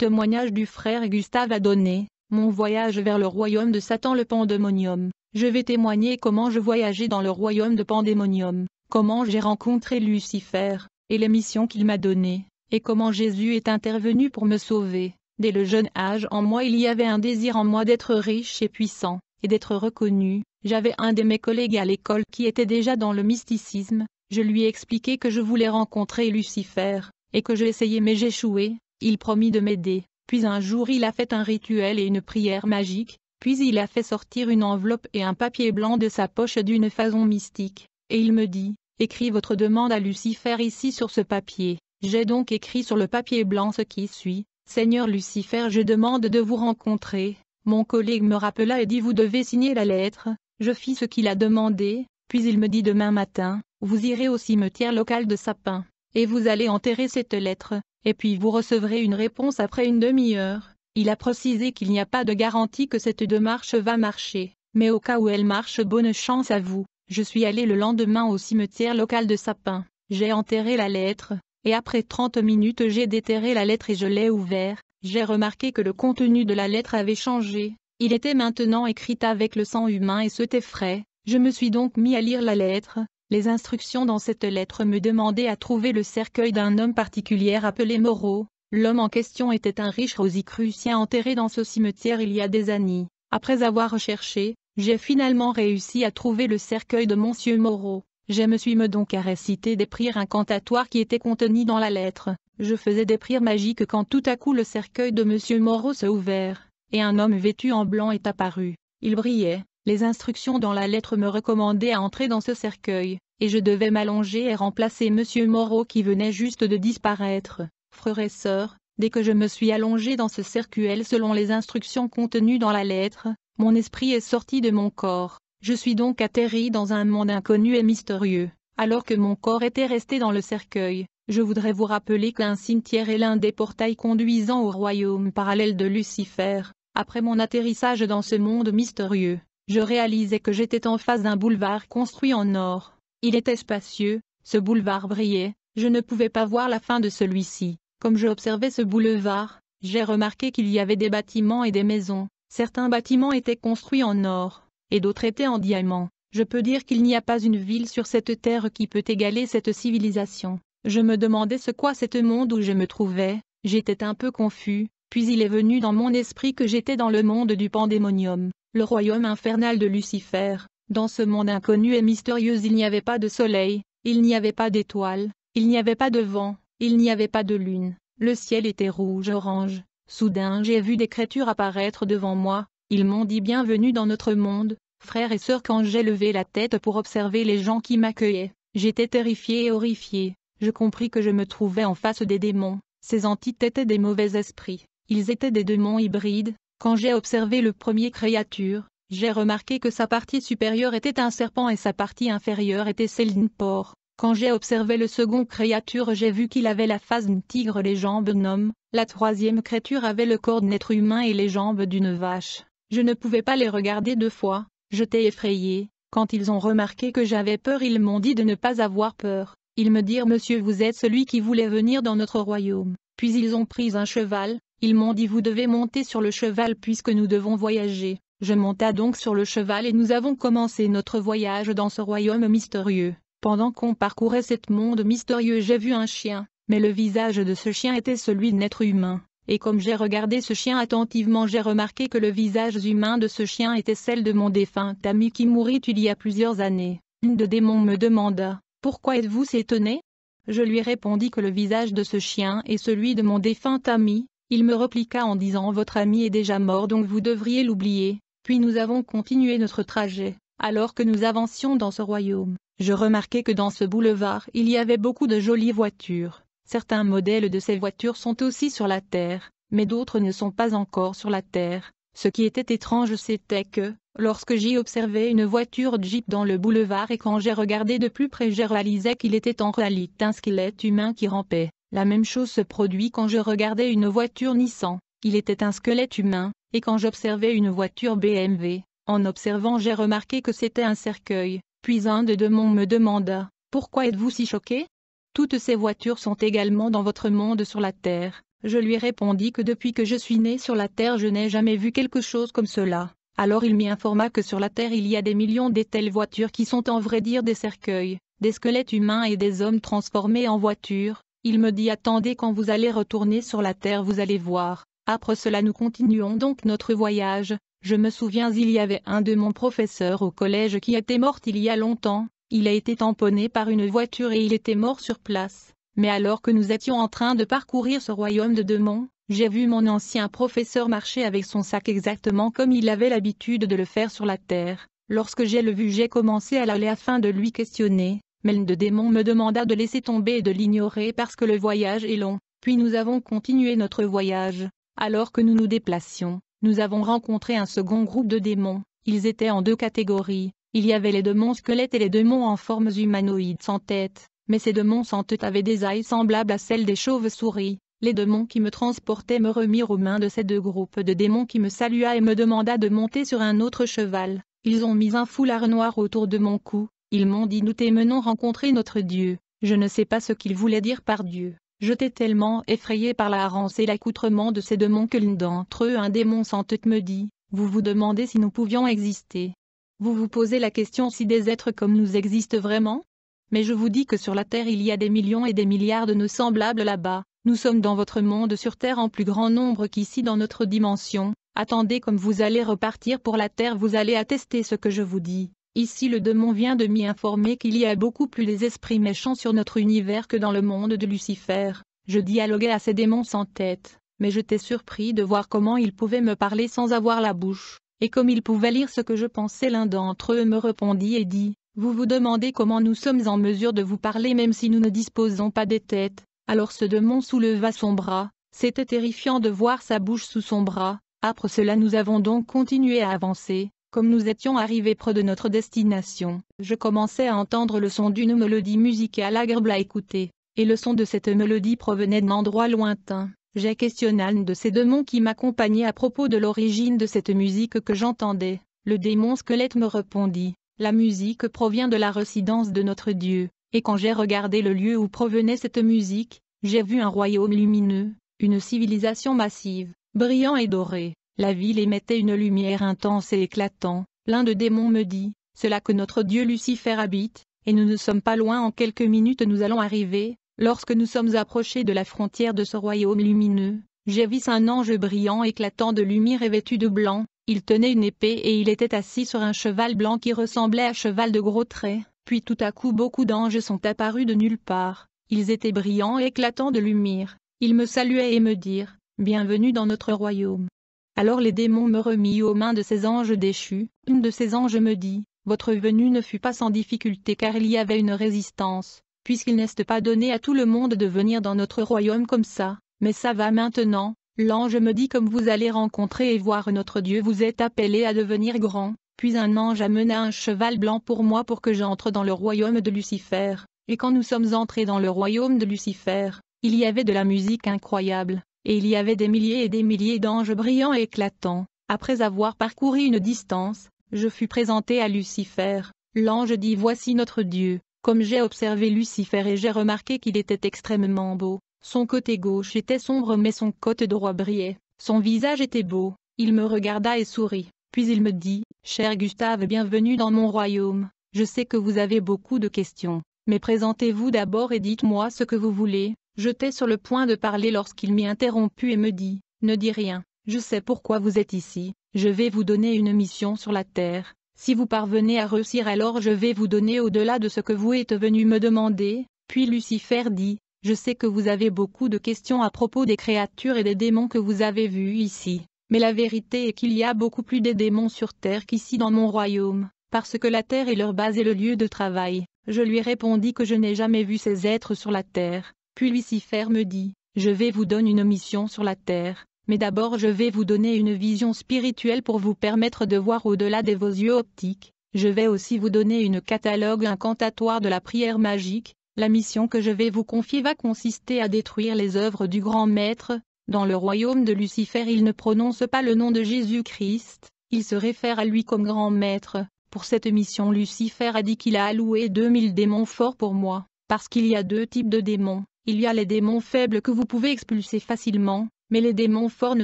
témoignage du frère Gustave a donné, mon voyage vers le royaume de Satan, le Pandémonium. Je vais témoigner comment je voyageais dans le royaume de Pandémonium, comment j'ai rencontré Lucifer, et les missions qu'il m'a données, et comment Jésus est intervenu pour me sauver. Dès le jeune âge en moi il y avait un désir en moi d'être riche et puissant, et d'être reconnu. J'avais un de mes collègues à l'école qui était déjà dans le mysticisme, je lui ai expliqué que je voulais rencontrer Lucifer, et que je essayais mais j'échouais. Il promit de m'aider, puis un jour il a fait un rituel et une prière magique, puis il a fait sortir une enveloppe et un papier blanc de sa poche d'une façon mystique, et il me dit, écris votre demande à Lucifer ici sur ce papier. J'ai donc écrit sur le papier blanc ce qui suit, Seigneur Lucifer, je demande de vous rencontrer. Mon collègue me rappela et dit vous devez signer la lettre. Je fis ce qu'il a demandé, puis il me dit demain matin, vous irez au cimetière local de Sapin, et vous allez enterrer cette lettre, et puis vous recevrez une réponse après une demi-heure. Il a précisé qu'il n'y a pas de garantie que cette démarche va marcher, mais au cas où elle marche, bonne chance à vous. Je suis allé le lendemain au cimetière local de Sapin, j'ai enterré la lettre, et après 30 minutes j'ai déterré la lettre et je l'ai ouvert. J'ai remarqué que le contenu de la lettre avait changé, il était maintenant écrit avec le sang humain et c'était frais. Je me suis donc mis à lire la lettre. Les instructions dans cette lettre me demandaient à trouver le cercueil d'un homme particulier appelé Moreau. L'homme en question était un riche rosicrucien enterré dans ce cimetière il y a des années. Après avoir recherché, j'ai finalement réussi à trouver le cercueil de Monsieur Moreau. Je me suis mis donc à réciter des prières incantatoires qui étaient contenues dans la lettre. Je faisais des prières magiques quand tout à coup le cercueil de Monsieur Moreau s'est ouvert, et un homme vêtu en blanc est apparu. Il brillait. Les instructions dans la lettre me recommandaient à entrer dans ce cercueil, et je devais m'allonger et remplacer Monsieur Moreau qui venait juste de disparaître. Frères et sœurs, dès que je me suis allongé dans ce cercueil selon les instructions contenues dans la lettre, mon esprit est sorti de mon corps. Je suis donc atterri dans un monde inconnu et mystérieux, alors que mon corps était resté dans le cercueil. Je voudrais vous rappeler qu'un cimetière est l'un des portails conduisant au royaume parallèle de Lucifer. Après mon atterrissage dans ce monde mystérieux, je réalisais que j'étais en face d'un boulevard construit en or. Il était spacieux, ce boulevard brillait, je ne pouvais pas voir la fin de celui-ci. Comme je observais ce boulevard, j'ai remarqué qu'il y avait des bâtiments et des maisons. Certains bâtiments étaient construits en or, et d'autres étaient en diamant. Je peux dire qu'il n'y a pas une ville sur cette terre qui peut égaler cette civilisation. Je me demandais ce qu'est ce monde où je me trouvais, j'étais un peu confus, puis il est venu dans mon esprit que j'étais dans le monde du Pandémonium, le royaume infernal de Lucifer. Dans ce monde inconnu et mystérieux il n'y avait pas de soleil, il n'y avait pas d'étoiles, il n'y avait pas de vent, il n'y avait pas de lune, le ciel était rouge-orange. Soudain j'ai vu des créatures apparaître devant moi, ils m'ont dit bienvenue dans notre monde, frères et sœurs. Quand j'ai levé la tête pour observer les gens qui m'accueillaient, j'étais terrifié et horrifié. Je compris que je me trouvais en face des démons. Ces entités étaient des mauvais esprits. Ils étaient des démons hybrides. Quand j'ai observé le premier créature, j'ai remarqué que sa partie supérieure était un serpent et sa partie inférieure était celle d'un porc. Quand j'ai observé le second créature, j'ai vu qu'il avait la face d'un tigre, les jambes d'un homme. La troisième créature avait le corps d'un être humain et les jambes d'une vache. Je ne pouvais pas les regarder deux fois. J'étais effrayé. Quand ils ont remarqué que j'avais peur, ils m'ont dit de ne pas avoir peur. Ils me dirent monsieur, vous êtes celui qui voulait venir dans notre royaume. Puis ils ont pris un cheval, ils m'ont dit vous devez monter sur le cheval puisque nous devons voyager. Je monta donc sur le cheval et nous avons commencé notre voyage dans ce royaume mystérieux. Pendant qu'on parcourait ce monde mystérieux, j'ai vu un chien, mais le visage de ce chien était celui d'un être humain. Et comme j'ai regardé ce chien attentivement, j'ai remarqué que le visage humain de ce chien était celle de mon défunt ami qui mourut il y a plusieurs années. Une de démons me demanda « Pourquoi êtes-vous si étonné ?» Je lui répondis que le visage de ce chien est celui de mon défunt ami. Il me répliqua en disant « Votre ami est déjà mort donc vous devriez l'oublier ». Puis nous avons continué notre trajet. Alors que nous avancions dans ce royaume, je remarquai que dans ce boulevard il y avait beaucoup de jolies voitures. Certains modèles de ces voitures sont aussi sur la terre, mais d'autres ne sont pas encore sur la terre. Ce qui était étrange c'était que, lorsque j'y observais une voiture Jeep dans le boulevard et quand j'ai regardé de plus près j'ai réalisé qu'il était en réalité un squelette humain qui rampait. La même chose se produit quand je regardais une voiture Nissan, il était un squelette humain, et quand j'observais une voiture BMW, en observant j'ai remarqué que c'était un cercueil. Puis un de démons me demanda « Pourquoi êtes-vous si choqué ? Toutes ces voitures sont également dans votre monde sur la terre. Je lui répondis que depuis que je suis né sur la terre je n'ai jamais vu quelque chose comme cela. Alors il m'y informa que sur la terre il y a des millions de telles voitures qui sont en vrai dire des cercueils, des squelettes humains et des hommes transformés en voitures. Il me dit attendez quand vous allez retourner sur la terre vous allez voir. Après cela nous continuons donc notre voyage. Je me souviens il y avait un de mon professeur au collège qui était mort il y a longtemps. Il a été tamponné par une voiture et il était mort sur place. Mais alors que nous étions en train de parcourir ce royaume de démons, j'ai vu mon ancien professeur marcher avec son sac exactement comme il avait l'habitude de le faire sur la terre. Lorsque j'ai le vu j'ai commencé à l'aller afin de lui questionner, mais le démon me demanda de laisser tomber et de l'ignorer parce que le voyage est long. Puis nous avons continué notre voyage. Alors que nous nous déplacions, nous avons rencontré un second groupe de démons. Ils étaient en deux catégories. Il y avait les démons squelettes et les démons en formes humanoïdes sans tête. Mais ces démons sans tête avaient des ailes semblables à celles des chauves-souris. Les démons qui me transportaient me remirent aux mains de ces deux groupes de démons qui me salua et me demanda de monter sur un autre cheval. Ils ont mis un foulard noir autour de mon cou. Ils m'ont dit nous t'emmenons rencontrer notre Dieu. Je ne sais pas ce qu'ils voulaient dire par Dieu. J'étais tellement effrayé par la harance et l'accoutrement de ces démons que l'un d'entre eux, un démon sans tête, me dit « Vous vous demandez si nous pouvions exister. Vous vous posez la question si des êtres comme nous existent vraiment ? Mais je vous dis que sur la Terre il y a des millions et des milliards de nos semblables là-bas. Nous sommes dans votre monde sur Terre en plus grand nombre qu'ici dans notre dimension. Attendez comme vous allez repartir pour la Terre vous allez attester ce que je vous dis. Ici le démon vient de m'y informer qu'il y a beaucoup plus des esprits méchants sur notre univers que dans le monde de Lucifer. Je dialoguais à ces démons sans tête, mais j'étais surpris de voir comment ils pouvaient me parler sans avoir la bouche, et comme ils pouvaient lire ce que je pensais. L'un d'entre eux me répondit et dit « Vous vous demandez comment nous sommes en mesure de vous parler même si nous ne disposons pas des têtes. » Alors ce démon souleva son bras, c'était terrifiant de voir sa bouche sous son bras. Après cela nous avons donc continué à avancer. Comme nous étions arrivés près de notre destination, je commençais à entendre le son d'une mélodie musicale agréable à écouter, et le son de cette mélodie provenait d'un endroit lointain. J'ai questionné un de ces démons qui m'accompagnait à propos de l'origine de cette musique que j'entendais. Le démon squelette me répondit, la musique provient de la résidence de notre Dieu, et quand j'ai regardé le lieu où provenait cette musique, j'ai vu un royaume lumineux, une civilisation massive, brillant et dorée. La ville émettait une lumière intense et éclatante. L'un des démons me dit, c'est là que notre Dieu Lucifer habite, et nous ne sommes pas loin en quelques minutes nous allons arriver. Lorsque nous sommes approchés de la frontière de ce royaume lumineux, j'ai vu un ange brillant éclatant de lumière et vêtu de blanc. Il tenait une épée et il était assis sur un cheval blanc qui ressemblait à cheval de gros traits. Puis tout à coup beaucoup d'anges sont apparus de nulle part. Ils étaient brillants et éclatants de lumière. Ils me saluaient et me dirent, bienvenue dans notre royaume. Alors les démons me remirent aux mains de ces anges déchus. Une de ces anges me dit, votre venue ne fut pas sans difficulté car il y avait une résistance, puisqu'il n'est pas donné à tout le monde de venir dans notre royaume comme ça, mais ça va maintenant. L'ange me dit comme vous allez rencontrer et voir notre Dieu vous êtes appelé à devenir grand. Puis un ange amena un cheval blanc pour moi pour que j'entre dans le royaume de Lucifer, et quand nous sommes entrés dans le royaume de Lucifer, il y avait de la musique incroyable. Et il y avait des milliers et des milliers d'anges brillants et éclatants. Après avoir parcouru une distance, je fus présenté à Lucifer. L'ange dit voici notre Dieu. Comme j'ai observé Lucifer et j'ai remarqué qu'il était extrêmement beau. Son côté gauche était sombre mais son côté droit brillait. Son visage était beau. Il me regarda et sourit. Puis il me dit, cher Gustave, bienvenue dans mon royaume. Je sais que vous avez beaucoup de questions. Mais présentez-vous d'abord et dites-moi ce que vous voulez. J'étais sur le point de parler lorsqu'il m'y interromput et me dit, ne dis rien, je sais pourquoi vous êtes ici, je vais vous donner une mission sur la terre, si vous parvenez à réussir alors je vais vous donner au-delà de ce que vous êtes venu me demander. Puis Lucifer dit, je sais que vous avez beaucoup de questions à propos des créatures et des démons que vous avez vus ici, mais la vérité est qu'il y a beaucoup plus de démons sur terre qu'ici dans mon royaume, parce que la terre est leur base et le lieu de travail. Je lui répondis que je n'ai jamais vu ces êtres sur la terre. Puis Lucifer me dit, je vais vous donner une mission sur la terre, mais d'abord je vais vous donner une vision spirituelle pour vous permettre de voir au-delà de vos yeux optiques. Je vais aussi vous donner une catalogue incantatoire de la prière magique. La mission que je vais vous confier va consister à détruire les œuvres du grand maître. Dans le royaume de Lucifer il ne prononce pas le nom de Jésus-Christ, il se réfère à lui comme grand maître. Pour cette mission Lucifer a dit qu'il a alloué 2000 démons forts pour moi, parce qu'il y a deux types de démons. Il y a les démons faibles que vous pouvez expulser facilement, mais les démons forts ne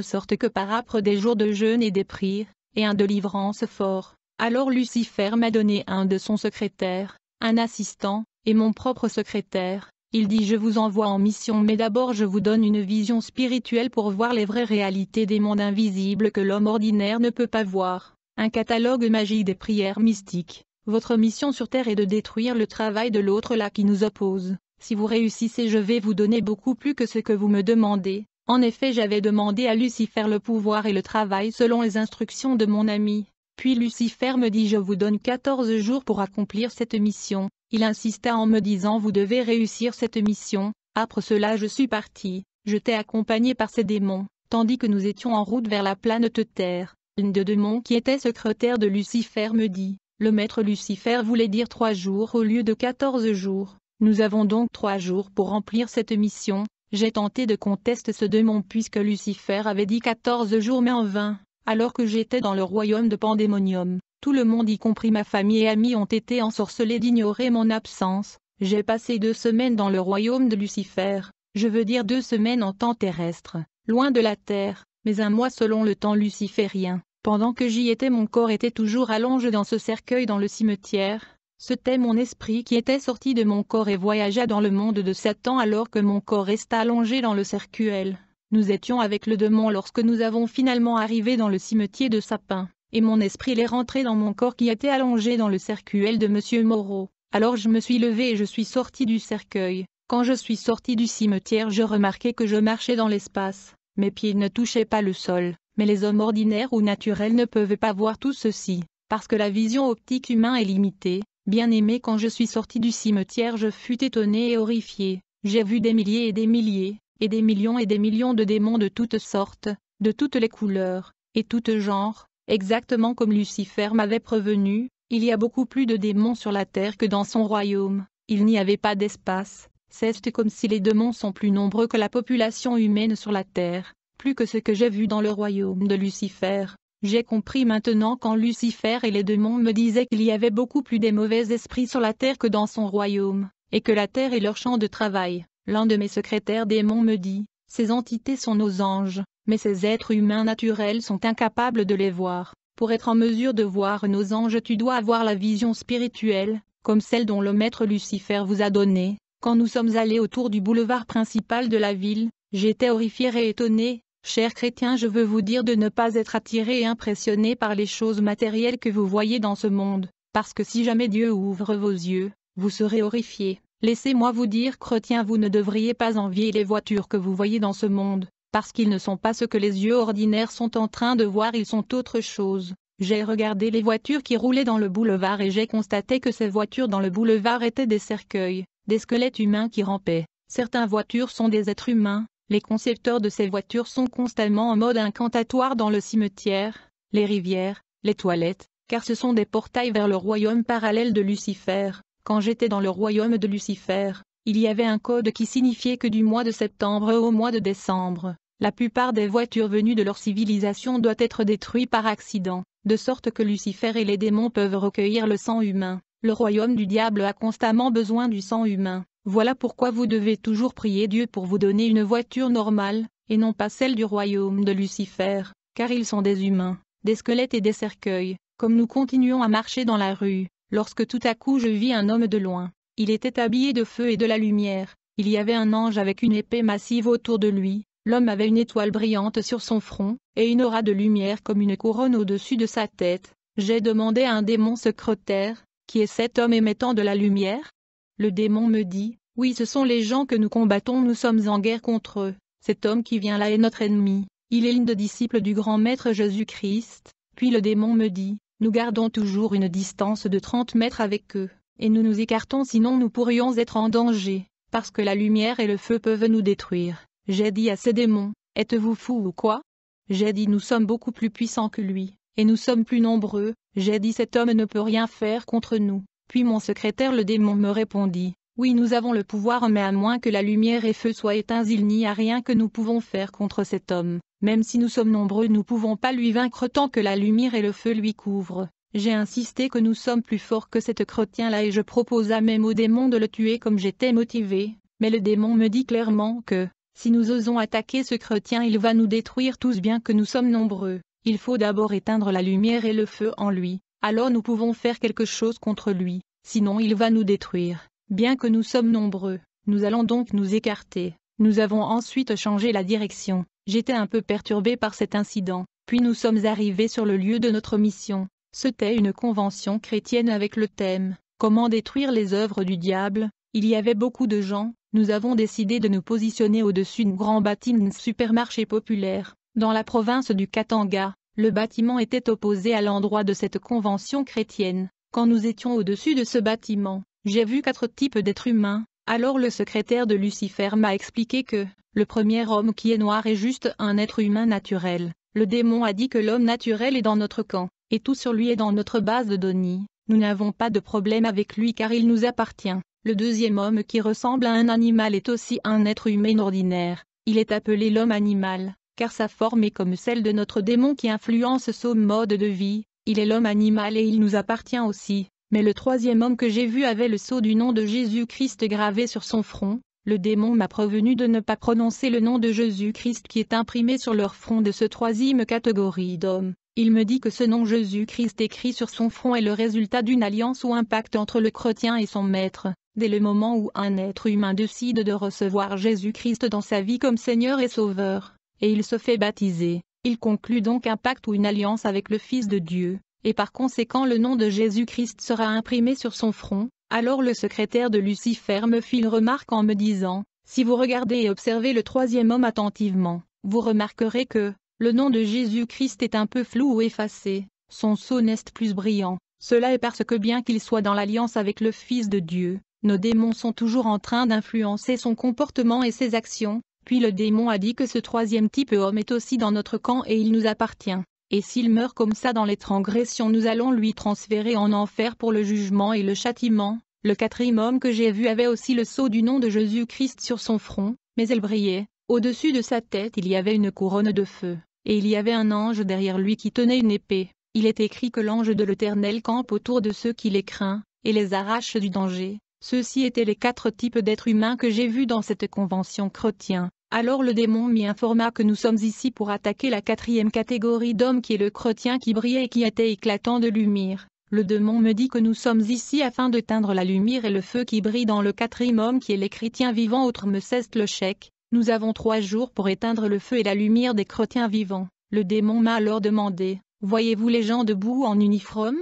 sortent que par après des jours de jeûne et des prières, et un délivrance fort. Alors Lucifer m'a donné un de son secrétaire, un assistant, et mon propre secrétaire. Il dit: je vous envoie en mission, mais d'abord je vous donne une vision spirituelle pour voir les vraies réalités des mondes invisibles que l'homme ordinaire ne peut pas voir. Un catalogue magique des prières mystiques. Votre mission sur Terre est de détruire le travail de l'autre là qui nous oppose. Si vous réussissez, je vais vous donner beaucoup plus que ce que vous me demandez. En effet, j'avais demandé à Lucifer le pouvoir et le travail selon les instructions de mon ami. Puis Lucifer me dit: je vous donne 14 jours pour accomplir cette mission. Il insista en me disant: vous devez réussir cette mission. Après cela je suis parti. J'étais accompagné par ces démons, tandis que nous étions en route vers la planète Terre. L'un des démons qui était secrétaire de Lucifer me dit: le maître Lucifer voulait dire 3 jours au lieu de 14 jours. Nous avons donc 3 jours pour remplir cette mission. J'ai tenté de contester ce démon puisque Lucifer avait dit 14 jours, mais en vain. Alors que j'étais dans le royaume de Pandémonium, tout le monde y compris ma famille et amis ont été ensorcelés d'ignorer mon absence. J'ai passé 2 semaines dans le royaume de Lucifer, je veux dire 2 semaines en temps terrestre, loin de la terre, mais 1 mois selon le temps luciférien. Pendant que j'y étais, mon corps était toujours allongé dans ce cercueil dans le cimetière. C'était mon esprit qui était sorti de mon corps et voyagea dans le monde de Satan alors que mon corps resta allongé dans le cercueil. Nous étions avec le démon lorsque nous avons finalement arrivé dans le cimetière de sapins, et mon esprit est rentré dans mon corps qui était allongé dans le cercueil de Monsieur Moreau. Alors je me suis levé et je suis sorti du cercueil. Quand je suis sorti du cimetière, je remarquai que je marchais dans l'espace. Mes pieds ne touchaient pas le sol, mais les hommes ordinaires ou naturels ne peuvent pas voir tout ceci, parce que la vision optique humaine est limitée. Bien-aimé, quand je suis sorti du cimetière, je fus étonné et horrifié. J'ai vu des milliers et des milliers, et des millions de démons de toutes sortes, de toutes les couleurs, et toutes genres, exactement comme Lucifer m'avait prévenu. Il y a beaucoup plus de démons sur la terre que dans son royaume. Il n'y avait pas d'espace. C'est comme si les démons sont plus nombreux que la population humaine sur la terre, plus que ce que j'ai vu dans le royaume de Lucifer. J'ai compris maintenant quand Lucifer et les démons me disaient qu'il y avait beaucoup plus de mauvais esprits sur la terre que dans son royaume, et que la terre est leur champ de travail. L'un de mes secrétaires démons me dit: ces entités sont nos anges, mais ces êtres humains naturels sont incapables de les voir. Pour être en mesure de voir nos anges, tu dois avoir la vision spirituelle, comme celle dont le maître Lucifer vous a donnée. Quand nous sommes allés autour du boulevard principal de la ville, j'étais horrifié et étonné. Chers chrétiens, je veux vous dire de ne pas être attirés et impressionnés par les choses matérielles que vous voyez dans ce monde, parce que si jamais Dieu ouvre vos yeux, vous serez horrifiés. Laissez-moi vous dire, chrétiens, vous ne devriez pas envier les voitures que vous voyez dans ce monde, parce qu'ils ne sont pas ce que les yeux ordinaires sont en train de voir, ils sont autre chose. J'ai regardé les voitures qui roulaient dans le boulevard et j'ai constaté que ces voitures dans le boulevard étaient des cercueils, des squelettes humains qui rampaient. Certaines voitures sont des êtres humains. Les concepteurs de ces voitures sont constamment en mode incantatoire dans le cimetière, les rivières, les toilettes, car ce sont des portails vers le royaume parallèle de Lucifer. Quand j'étais dans le royaume de Lucifer, il y avait un code qui signifiait que du mois de septembre au mois de décembre, la plupart des voitures venues de leur civilisation doivent être détruites par accident, de sorte que Lucifer et les démons peuvent recueillir le sang humain. Le royaume du diable a constamment besoin du sang humain. Voilà pourquoi vous devez toujours prier Dieu pour vous donner une voiture normale, et non pas celle du royaume de Lucifer, car ils sont des humains, des squelettes et des cercueils. Comme nous continuons à marcher dans la rue, lorsque tout à coup je vis un homme de loin. Il était habillé de feu et de la lumière. Il y avait un ange avec une épée massive autour de lui. L'homme avait une étoile brillante sur son front, et une aura de lumière comme une couronne au-dessus de sa tête. J'ai demandé à un démon secrétaire: qui est cet homme émettant de la lumière? Le démon me dit: oui, ce sont les gens que nous combattons, nous sommes en guerre contre eux. Cet homme qui vient là est notre ennemi. Il est l'un des disciples du grand maître Jésus-Christ. Puis le démon me dit: nous gardons toujours une distance de 30 mètres avec eux, et nous nous écartons sinon nous pourrions être en danger, parce que la lumière et le feu peuvent nous détruire. J'ai dit à ces démons: êtes-vous fous ou quoi? J'ai dit: nous sommes beaucoup plus puissants que lui, et nous sommes plus nombreux. J'ai dit: cet homme ne peut rien faire contre nous. Puis mon secrétaire le démon me répondit: oui, nous avons le pouvoir, mais à moins que la lumière et feu soient éteints, il n'y a rien que nous pouvons faire contre cet homme. Même si nous sommes nombreux, nous ne pouvons pas lui vaincre tant que la lumière et le feu lui couvrent. J'ai insisté que nous sommes plus forts que cet chrétien-là et je proposa même au démon de le tuer comme j'étais motivé. mais le démon me dit clairement que, si nous osons attaquer ce chrétien, il va nous détruire tous bien que nous sommes nombreux. Il faut d'abord éteindre la lumière et le feu en lui, alors nous pouvons faire quelque chose contre lui, sinon il va nous détruire. Bien que nous sommes nombreux, nous allons donc nous écarter. Nous avons ensuite changé la direction. J'étais un peu perturbé par cet incident, puis nous sommes arrivés sur le lieu de notre mission. C'était une convention chrétienne avec le thème « Comment détruire les œuvres du diable ». Il y avait beaucoup de gens. Nous avons décidé de nous positionner au-dessus d'un grand bâtiment supermarché populaire, dans la province du Katanga. Le bâtiment était opposé à l'endroit de cette convention chrétienne. Quand nous étions au-dessus de ce bâtiment, j'ai vu 4 types d'êtres humains. Alors le secrétaire de Lucifer m'a expliqué que, le premier homme qui est noir est juste un être humain naturel. Le démon a dit que l'homme naturel est dans notre camp, et tout sur lui est dans notre base de données. Nous n'avons pas de problème avec lui car il nous appartient. Le deuxième homme qui ressemble à un animal est aussi un être humain ordinaire. Il est appelé l'homme animal, car sa forme est comme celle de notre démon qui influence son mode de vie. Il est l'homme animal et il nous appartient aussi. Mais le troisième homme que j'ai vu avait le sceau du nom de Jésus-Christ gravé sur son front. Le démon m'a prévenu de ne pas prononcer le nom de Jésus-Christ qui est imprimé sur leur front de ce troisième catégorie d'hommes. Il me dit que ce nom Jésus-Christ écrit sur son front est le résultat d'une alliance ou un pacte entre le chrétien et son maître. Dès le moment où un être humain décide de recevoir Jésus-Christ dans sa vie comme Seigneur et Sauveur, et il se fait baptiser, il conclut donc un pacte ou une alliance avec le Fils de Dieu. Et par conséquent le nom de Jésus-Christ sera imprimé sur son front. Alors le secrétaire de Lucifer me fit une remarque en me disant, « Si vous regardez et observez le troisième homme attentivement, vous remarquerez que, le nom de Jésus-Christ est un peu flou ou effacé, son sceau n'est plus brillant. Cela est parce que bien qu'il soit dans l'alliance avec le Fils de Dieu, nos démons sont toujours en train d'influencer son comportement et ses actions. » Puis le démon a dit que ce troisième type homme est aussi dans notre camp et il nous appartient. Et s'il meurt comme ça dans les transgressions, nous allons lui transférer en enfer pour le jugement et le châtiment. Le quatrième homme que j'ai vu avait aussi le sceau du nom de Jésus-Christ sur son front, mais elle brillait. Au-dessus de sa tête il y avait une couronne de feu, et il y avait un ange derrière lui qui tenait une épée. Il est écrit que l'ange de l'Éternel campe autour de ceux qui les craignent, et les arrache du danger. Ceux-ci étaient les 4 types d'êtres humains que j'ai vus dans cette convention chrétienne. Alors le démon m'y informa que nous sommes ici pour attaquer la 4e catégorie d'hommes qui est le chrétien qui brillait et qui était éclatant de lumière. Le démon me dit que nous sommes ici afin d'éteindre la lumière et le feu qui brille dans le 4e homme qui est les chrétiens vivants. Autre me cesse le chèque. Nous avons 3 jours pour éteindre le feu et la lumière des chrétiens vivants. Le démon m'a alors demandé, « Voyez-vous les gens debout en uniforme ?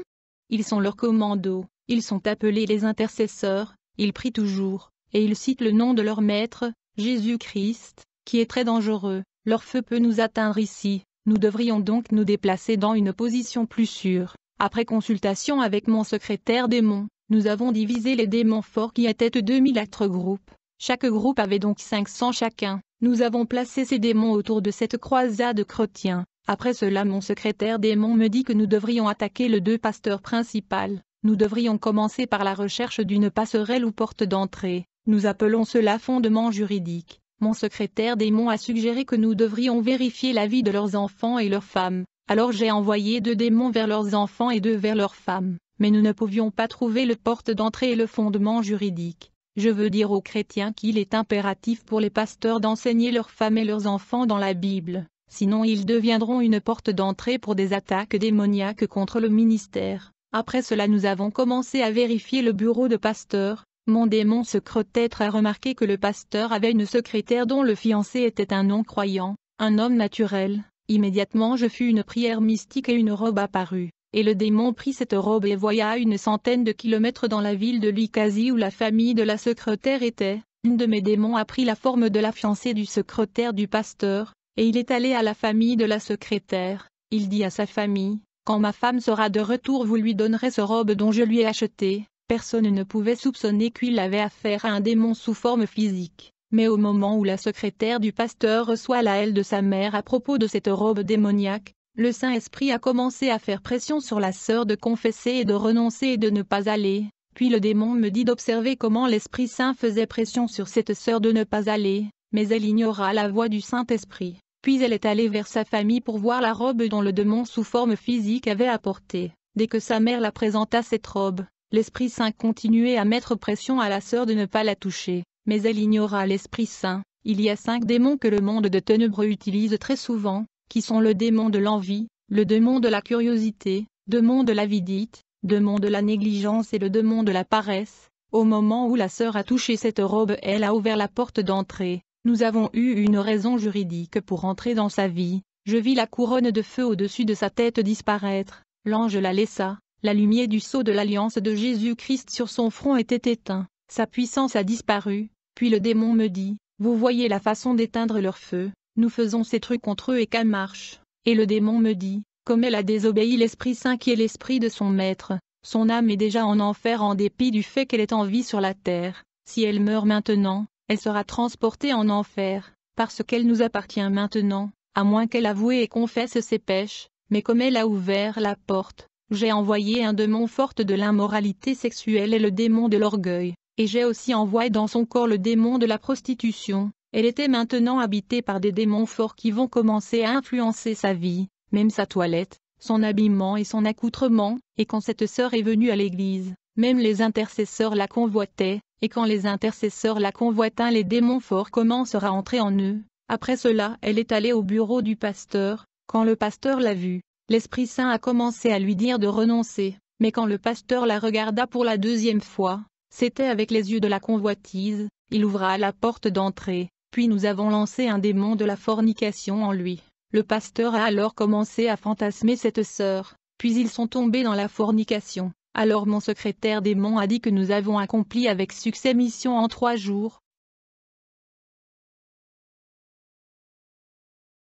Ils sont leurs commandos, ils sont appelés les intercesseurs, ils prient toujours, et ils citent le nom de leur maître, Jésus-Christ, qui est très dangereux. Leur feu peut nous atteindre ici. Nous devrions donc nous déplacer dans une position plus sûre. » Après consultation avec mon secrétaire démon, nous avons divisé les démons forts qui étaient 2004 groupes. Chaque groupe avait donc 500 chacun. Nous avons placé ces démons autour de cette croisade chrétienne. Après cela mon secrétaire démon me dit que nous devrions attaquer le 2 pasteurs principal. Nous devrions commencer par la recherche d'une passerelle ou porte d'entrée. Nous appelons cela fondement juridique. Mon secrétaire démon a suggéré que nous devrions vérifier la vie de leurs enfants et leurs femmes. Alors j'ai envoyé 2 démons vers leurs enfants et 2 vers leurs femmes. Mais nous ne pouvions pas trouver le porte d'entrée et le fondement juridique. Je veux dire aux chrétiens qu'il est impératif pour les pasteurs d'enseigner leurs femmes et leurs enfants dans la Bible. Sinon ils deviendront une porte d'entrée pour des attaques démoniaques contre le ministère. Après cela nous avons commencé à vérifier le bureau de pasteur. Mon démon secrétaire a remarqué que le pasteur avait une secrétaire dont le fiancé était un non-croyant, un homme naturel. Immédiatement je fus une prière mystique et une robe apparut. Et le démon prit cette robe et voya à une centaine de kilomètres dans la ville de Likasi où la famille de la secrétaire était. Une de mes démons a pris la forme de la fiancée du secrétaire du pasteur, et il est allé à la famille de la secrétaire. Il dit à sa famille, « Quand ma femme sera de retour vous lui donnerez ce robe dont je lui ai acheté. » Personne ne pouvait soupçonner qu'il avait affaire à un démon sous forme physique. Mais au moment où la secrétaire du pasteur reçoit la haine de sa mère à propos de cette robe démoniaque, le Saint-Esprit a commencé à faire pression sur la sœur de confesser et de renoncer et de ne pas aller. Puis le démon me dit d'observer comment l'Esprit Saint faisait pression sur cette sœur de ne pas aller, mais elle ignora la voix du Saint-Esprit. Puis elle est allée vers sa famille pour voir la robe dont le démon sous forme physique avait apporté. Dès que sa mère la présenta cette robe, l'Esprit Saint continuait à mettre pression à la sœur de ne pas la toucher. mais elle ignora l'Esprit Saint. Il y a 5 démons que le monde de ténèbres utilise très souvent, qui sont le démon de l'envie, le démon de la curiosité, le démon de l'avidité, le démon de la négligence et le démon de la paresse. Au moment où la sœur a touché cette robe, elle a ouvert la porte d'entrée. Nous avons eu une raison juridique pour entrer dans sa vie. Je vis la couronne de feu au-dessus de sa tête disparaître. L'ange la laissa. La lumière du sceau de l'alliance de Jésus-Christ sur son front était éteint. Sa puissance a disparu. Puis le démon me dit, vous voyez la façon d'éteindre leur feu. Nous faisons ces trucs contre eux et qu'elle marche. Et le démon me dit, comme elle a désobéi l'Esprit Saint qui est l'esprit de son maître, son âme est déjà en enfer en dépit du fait qu'elle est en vie sur la terre. Si elle meurt maintenant, elle sera transportée en enfer, parce qu'elle nous appartient maintenant, à moins qu'elle avoue et confesse ses péchés. Mais comme elle a ouvert la porte, j'ai envoyé un démon fort de l'immoralité sexuelle et le démon de l'orgueil, et j'ai aussi envoyé dans son corps le démon de la prostitution. Elle était maintenant habitée par des démons forts qui vont commencer à influencer sa vie, même sa toilette, son habillement et son accoutrement, et quand cette sœur est venue à l'église, même les intercesseurs la convoitaient, et quand les intercesseurs la convoitaient, les démons forts commencent à entrer en eux. Après cela, elle est allée au bureau du pasteur. Quand le pasteur l'a vue, l'Esprit Saint a commencé à lui dire de renoncer, mais quand le pasteur la regarda pour la 2e fois, c'était avec les yeux de la convoitise, il ouvra la porte d'entrée, puis nous avons lancé un démon de la fornication en lui. Le pasteur a alors commencé à fantasmer cette sœur, puis ils sont tombés dans la fornication. Alors mon secrétaire démon a dit que nous avons accompli avec succès mission en 3 jours,